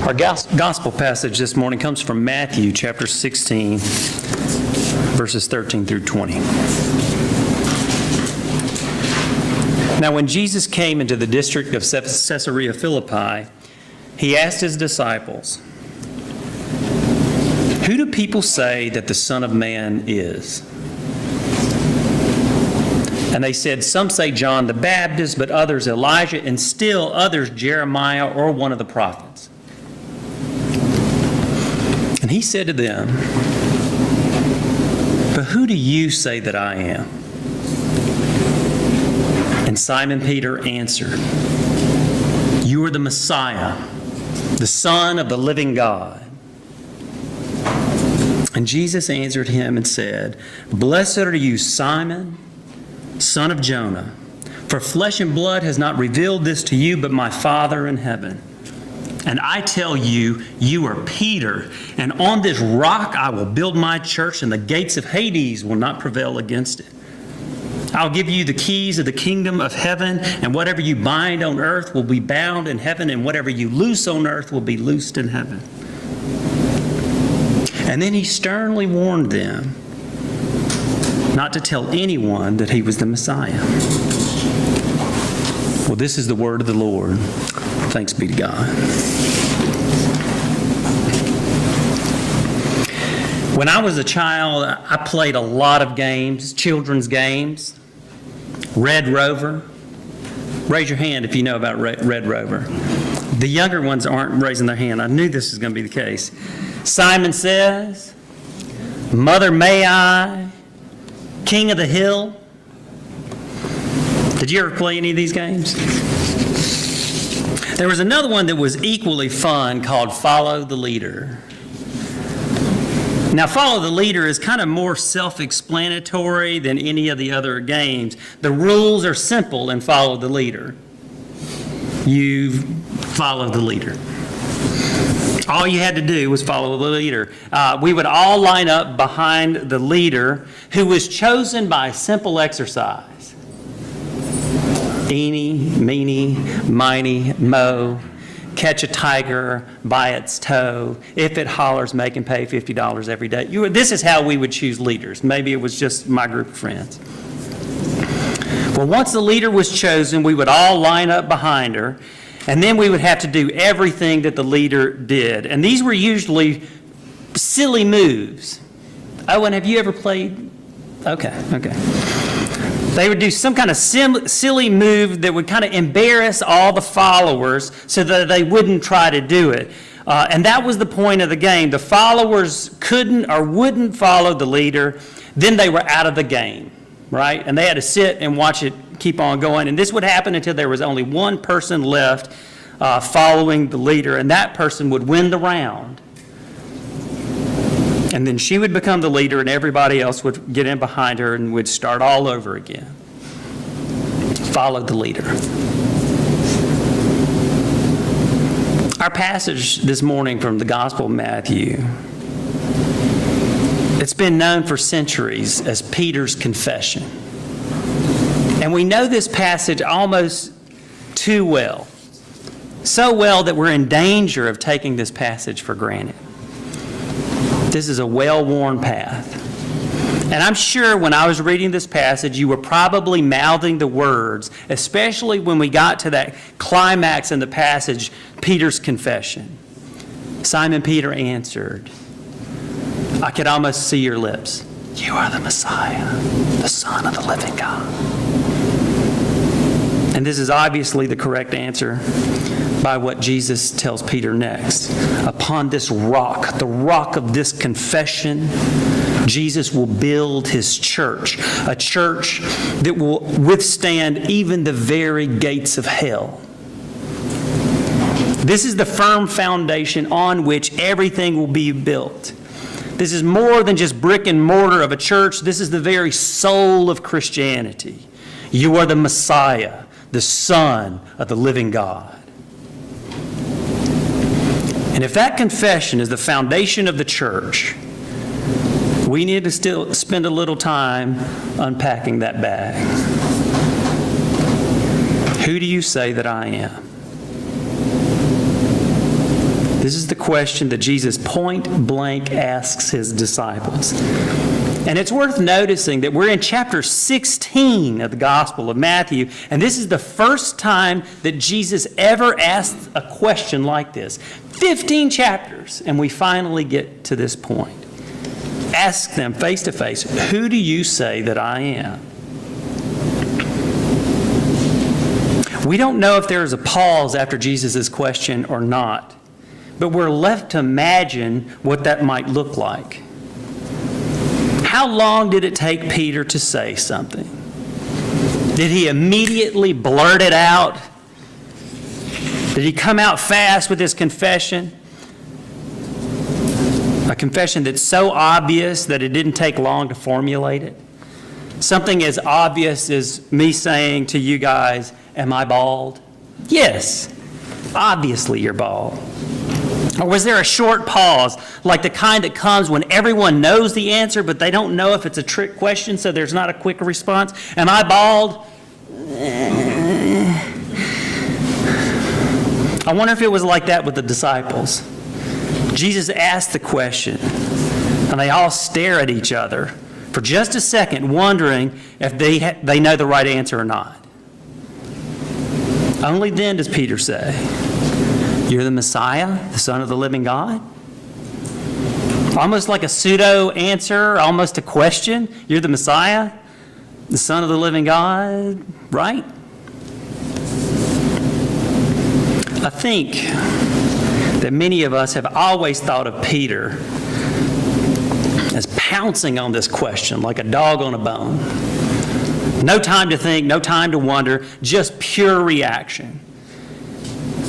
Our gospel passage this morning comes from Matthew chapter 16, verses 13 through 20. Now, when Jesus came into the district of Caesarea Philippi, he asked his disciples, "Who do people say that the Son of Man is?" And they said, "Some say John the Baptist, but others Elijah, and still others Jeremiah or one of the prophets." And he said to them, "But who do you say that I am?" And Simon Peter answered, "You are the Messiah, the Son of the living God." And Jesus answered him and said, "Blessed are you, Simon, son of Jonah, for flesh and blood has not revealed this to you, but my Father in heaven. And I tell you, you are Peter, and on this rock I will build my church, and the gates of Hades will not prevail against it. I'll give you the keys of the kingdom of heaven, and whatever you bind on earth will be bound in heaven, and whatever you loose on earth will be loosed in heaven." And then he sternly warned them not to tell anyone that he was the Messiah. Well, this is the word of the Lord. Thanks be to God. When I was a child, I played a lot of games, children's games. Red Rover. Raise your hand if you know about Red Rover. The younger ones aren't raising their hand. I knew this was going to be the case. Simon Says, Mother May I, King of the Hill. Did you ever play any of these games? There was another one that was equally fun called Follow the Leader. Now, Follow the Leader is kind of more self-explanatory than any of the other games. The rules are simple in Follow the Leader. You follow the leader. All you had to do was follow the leader. We would all line up behind the leader, who was chosen by a simple exercise. Eeny, meeny, miny, mo. Catch a tiger by its toe. If it hollers, make him pay $50 every day. This is how we would choose leaders. Maybe it was just my group of friends. Well, once the leader was chosen, we would all line up behind her, and then we would have to do everything that the leader did. And these were usually silly moves. Oh, and have you ever played? Okay. They would do some kind of silly move that would kind of embarrass all the followers so that they wouldn't try to do it. And that was the point of the game. The followers couldn't or wouldn't follow the leader, then they were out of the game, right? And they had to sit and watch it keep on going. And this would happen until there was only one person left following the leader, and that person would win the round. And then she would become the leader, and everybody else would get in behind her and would start all over again. Follow the leader. Our passage this morning from the Gospel of Matthew, it's been known for centuries as Peter's confession. And we know this passage almost too well. So well that we're in danger of taking this passage for granted. This is a well-worn path. And I'm sure when I was reading this passage, you were probably mouthing the words, especially when we got to that climax in the passage, Peter's confession. Simon Peter answered, I could almost see your lips. You are the Messiah, the Son of the living God. And this is obviously the correct answer by what Jesus tells Peter next. Upon this rock, the rock of this confession, Jesus will build his church, a church that will withstand even the very gates of hell. This is the firm foundation on which everything will be built. This is more than just brick and mortar of a church. This is the very soul of Christianity. You are the Messiah, the Son of the living God. And if that confession is the foundation of the church, we need to still spend a little time unpacking that bag. Who do you say that I am? This is the question that Jesus point blank asks his disciples. And it's worth noticing that we're in chapter 16 of the Gospel of Matthew, and this is the first time that Jesus ever asked a question like this. 15 chapters, and we finally get to this point. Ask them face to face, who do you say that I am? We don't know if there is a pause after Jesus' question or not, but we're left to imagine what that might look like. How long did it take Peter to say something? Did he immediately blurt it out? Did he come out fast with his confession? A confession that's so obvious that it didn't take long to formulate it? Something as obvious as me saying to you guys, am I bald? Yes, obviously you're bald. Or was there a short pause, like the kind that comes when everyone knows the answer, but they don't know if it's a trick question, so there's not a quick response? Am I bald? I wonder if it was like that with the disciples. Jesus asked the question, and they all stare at each other for just a second, wondering if they know the right answer or not. Only then does Peter say, you're the Messiah, the Son of the living God? Almost like a pseudo answer, almost a question. You're the Messiah, the Son of the living God, right? I think that many of us have always thought of Peter as pouncing on this question like a dog on a bone. No time to think, no time to wonder, just pure reaction.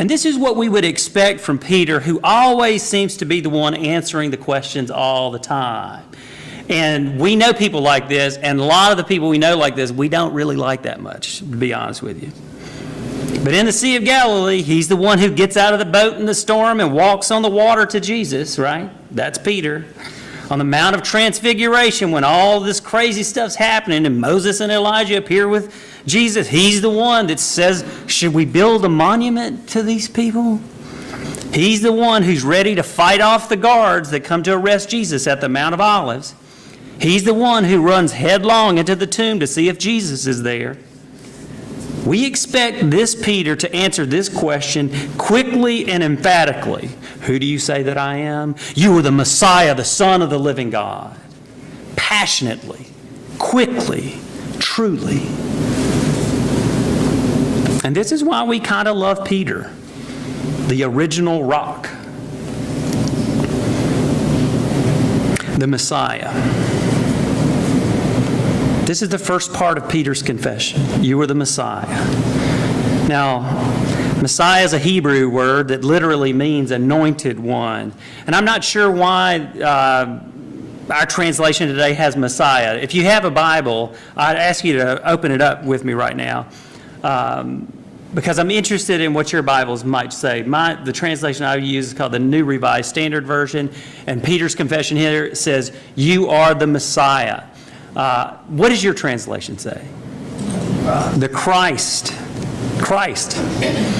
And this is what we would expect from Peter, who always seems to be the one answering the questions all the time. And we know people like this, and a lot of the people we know like this, we don't really like that much, to be honest with you. But in the Sea of Galilee, he's the one who gets out of the boat in the storm and walks on the water to Jesus, right? That's Peter. On the Mount of Transfiguration, when all this crazy stuff's happening and Moses and Elijah appear with Jesus, he's the one that says, should we build a monument to these people? He's the one who's ready to fight off the guards that come to arrest Jesus at the Mount of Olives. He's the one who runs headlong into the tomb to see if Jesus is there. We expect this Peter to answer this question quickly and emphatically. Who do you say that I am? You are the Messiah, the Son of the living God. Passionately, quickly, truly. And this is why we kind of love Peter, the original rock, the Messiah. This is the first part of Peter's confession. You are the Messiah. Now, Messiah is a Hebrew word that literally means anointed one. And I'm not sure why our translation today has Messiah. If you have a Bible, I'd ask you to open it up with me right now. Because I'm interested in what your Bibles might say. The translation I use is called the New Revised Standard Version. And Peter's confession here says, you are the Messiah. What does your translation say? The Christ. Christ.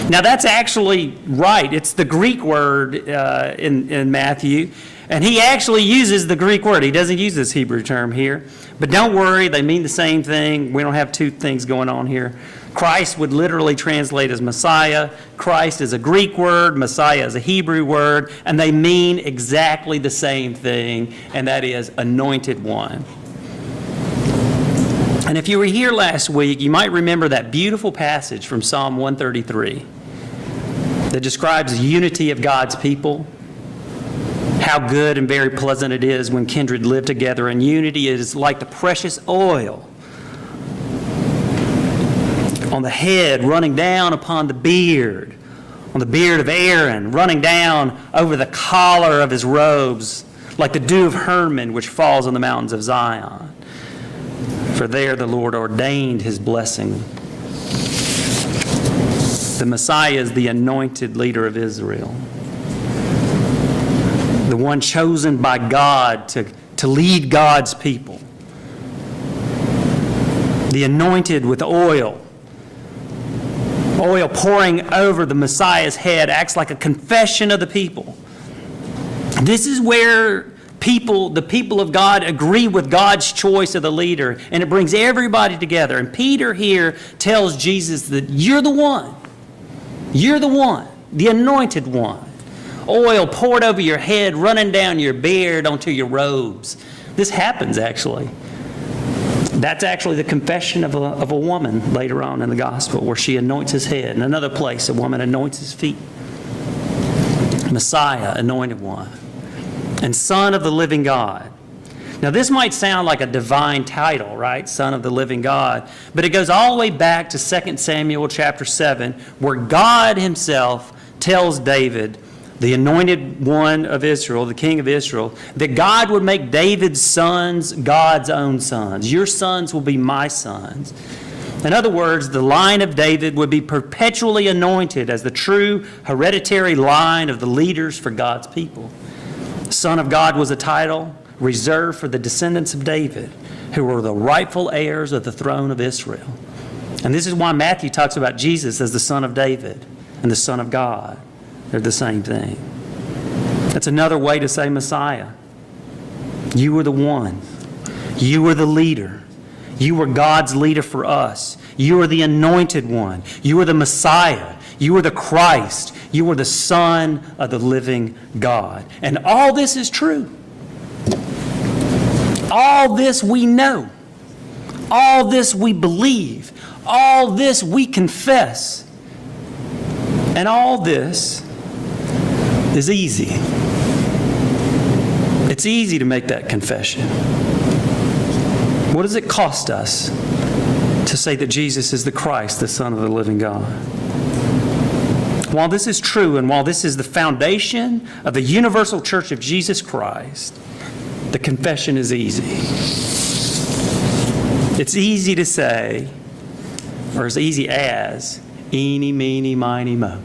Now that's actually right. It's the Greek word in Matthew. And he actually uses the Greek word. He doesn't use this Hebrew term here. But don't worry, they mean the same thing. We don't have two things going on here. Christ would literally translate as Messiah. Christ is a Greek word. Messiah is a Hebrew word. And they mean exactly the same thing, and that is anointed one. And if you were here last week, you might remember that beautiful passage from Psalm 133 that describes the unity of God's people, how good and very pleasant it is when kindred live together in unity. It is like the precious oil on the head running down upon the beard, on the beard of Aaron, running down over the collar of his robes, like the dew of Hermon which falls on the mountains of Zion. For there the Lord ordained his blessing. The Messiah is the anointed leader of Israel, the one chosen by God to lead God's people, the anointed with oil. Oil pouring over the Messiah's head acts like a confession of the people. This is where the people of God agree with God's choice of the leader, and it brings everybody together. And Peter here tells Jesus that you're the one. You're the one, the anointed one. Oil poured over your head, running down your beard onto your robes. This happens, actually. That's actually the confession of a woman later on in the gospel, where she anoints his head. In another place, a woman anoints his feet. Messiah, anointed one, and Son of the living God. Now, this might sound like a divine title, right? Son of the living God. But it goes all the way back to 2 Samuel chapter 7, where God himself tells David, the anointed one of Israel, the king of Israel, that God would make David's sons God's own sons. Your sons will be my sons. In other words, the line of David would be perpetually anointed as the true hereditary line of the leaders for God's people. Son of God was a title reserved for the descendants of David, who were the rightful heirs of the throne of Israel. And this is why Matthew talks about Jesus as the Son of David and the Son of God. They're the same thing. That's another way to say Messiah. You were the one. You were the leader. You were God's leader for us. You were the anointed one. You were the Messiah. You were the Christ. You were the Son of the living God. And all this is true. All this we know. All this we believe. All this we confess. And all this is easy. It's easy to make that confession. What does it cost us to say that Jesus is the Christ, the Son of the living God? While this is true, and while this is the foundation of the universal church of Jesus Christ, the confession is easy. It's easy to say, or as easy as, eeny, meeny, miny, mo.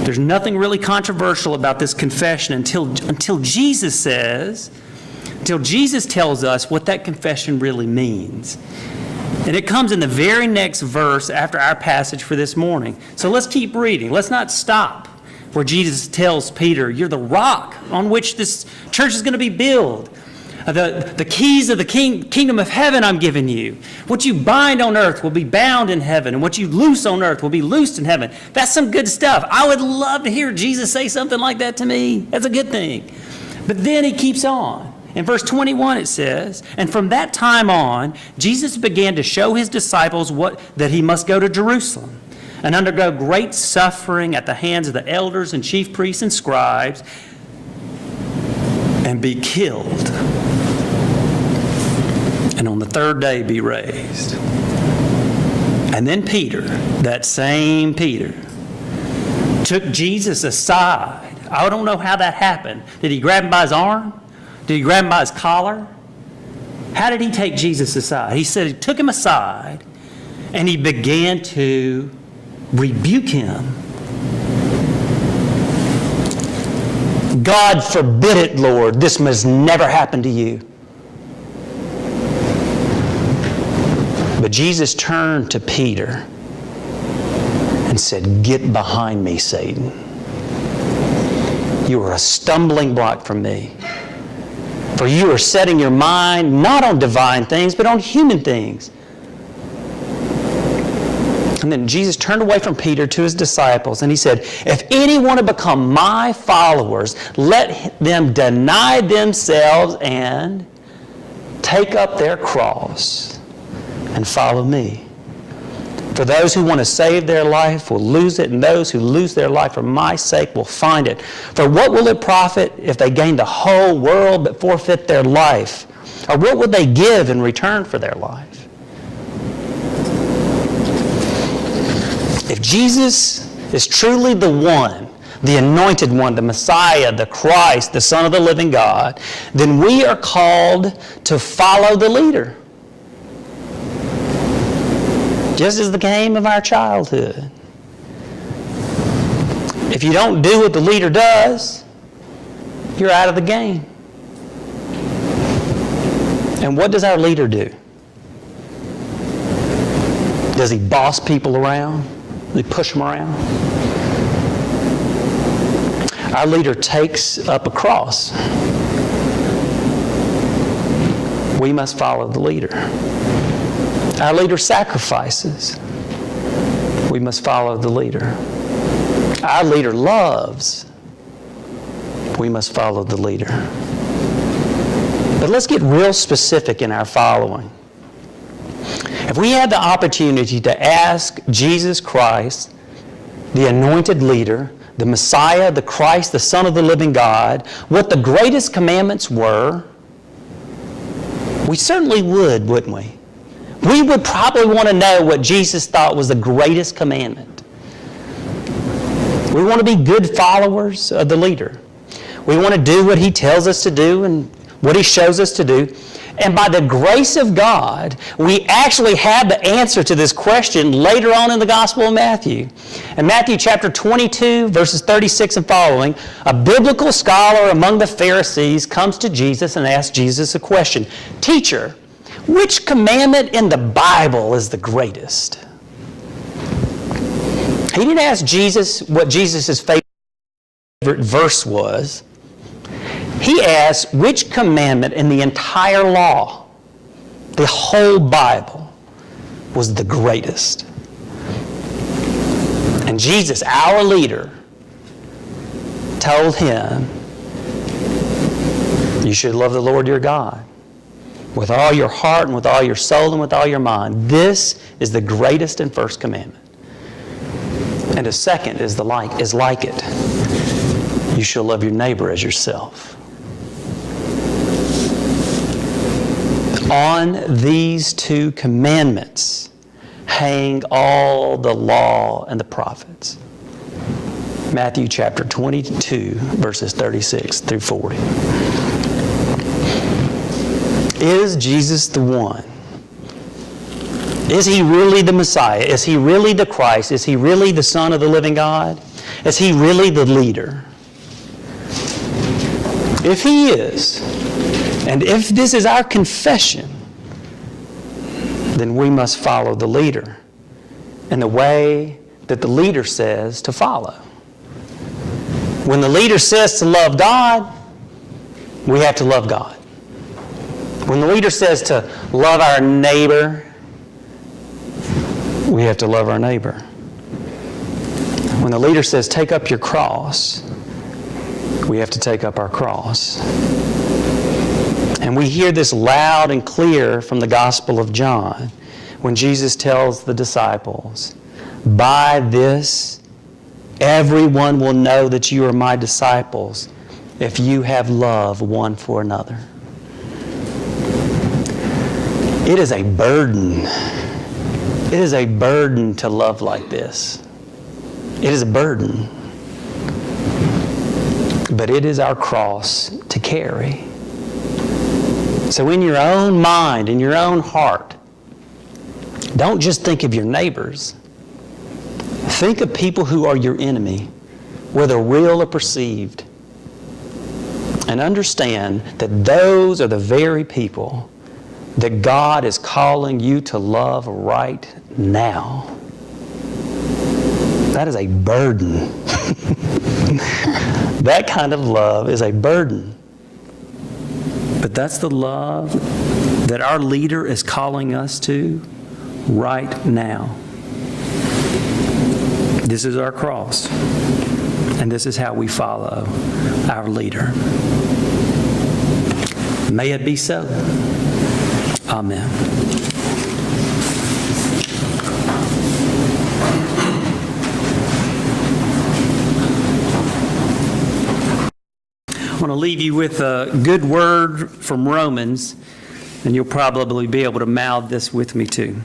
There's nothing really controversial about this confession until Jesus tells us what that confession really means. And it comes in the very next verse after our passage for this morning. So let's keep reading. Let's not stop where Jesus tells Peter, you're the rock on which this church is going to be built. The keys of the kingdom of heaven I'm giving you. What you bind on earth will be bound in heaven, and what you loose on earth will be loosed in heaven. That's some good stuff. I would love to hear Jesus say something like that to me. That's a good thing. But then he keeps on. In verse 21 it says, and from that time on, Jesus began to show his disciples that he must go to Jerusalem and undergo great suffering at the hands of the elders and chief priests and scribes and be killed, and on the third day be raised. And then Peter, that same Peter, took Jesus aside. I don't know how that happened. Did he grab him by his arm? Did he grab him by his collar? How did he take Jesus aside? He said he took him aside and he began to rebuke him. God forbid it, Lord. This must never happen to you. But Jesus turned to Peter and said, get behind me, Satan. You are a stumbling block for me. For you are setting your mind not on divine things, but on human things. And then Jesus turned away from Peter to his disciples, and he said, if any want to become my followers, let them deny themselves and take up their cross and follow me. For those who want to save their life will lose it, and those who lose their life for my sake will find it. For what will it profit if they gain the whole world but forfeit their life? Or what would they give in return for their life? If Jesus is truly the one, the anointed one, the Messiah, the Christ, the Son of the living God, then we are called to follow the leader. Just as the game of our childhood. If you don't do what the leader does, you're out of the game. And what does our leader do? Does he boss people around? Does he push them around? Our leader takes up a cross. We must follow the leader. Our leader sacrifices. We must follow the leader. Our leader loves. We must follow the leader. But let's get real specific in our following. If we had the opportunity to ask Jesus Christ, the anointed leader, the Messiah, the Christ, the Son of the living God, what the greatest commandments were, we certainly would, wouldn't we? We would probably want to know what Jesus thought was the greatest commandment. We want to be good followers of the leader. We want to do what he tells us to do and what he shows us to do. And by the grace of God, we actually have the answer to this question later on in the Gospel of Matthew. In Matthew chapter 22, verses 36 and following, a biblical scholar among the Pharisees comes to Jesus and asks Jesus a question. Teacher, which commandment in the Bible is the greatest? He didn't ask Jesus what Jesus' favorite verse was. He asked which commandment in the entire law, the whole Bible, was the greatest. And Jesus, our leader, told him, you should love the Lord your God with all your heart and with all your soul and with all your mind. This is the greatest and first commandment. And the second is like it. You shall love your neighbor as yourself. On these two commandments hang all the law and the prophets. Matthew chapter 22, verses 36 through 40. Is Jesus the one? Is he really the Messiah? Is he really the Christ? Is he really the Son of the living God? Is he really the leader? If he is, and if this is our confession, then we must follow the leader in the way that the leader says to follow. When the leader says to love God, we have to love God. When the leader says to love our neighbor, we have to love our neighbor. When the leader says take up your cross, we have to take up our cross. And we hear this loud and clear from the Gospel of John when Jesus tells the disciples, by this everyone will know that you are my disciples if you have love one for another. It is a burden. It is a burden to love like this. It is a burden. But it is our cross to carry. So in your own mind, in your own heart, don't just think of your neighbors. Think of people who are your enemy, whether real or perceived. And understand that those are the very people that God is calling you to love right now. That is a burden. That kind of love is a burden. But that's the love that our leader is calling us to right now. This is our cross, and this is how we follow our leader. May it be so. Amen. I want to leave you with a good word from Romans, and you'll probably be able to mouth this with me too.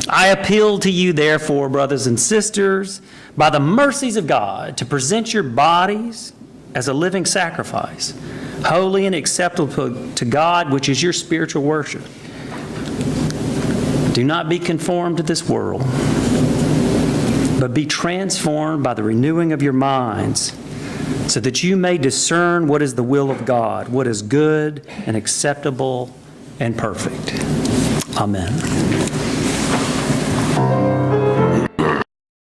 I appeal to you, therefore, brothers and sisters, by the mercies of God, to present your bodies as a living sacrifice, holy and acceptable to God, which is your spiritual worship. Do not be conformed to this world, but be transformed by the renewing of your minds, so that you may discern what is the will of God, what is good and acceptable and perfect. Amen.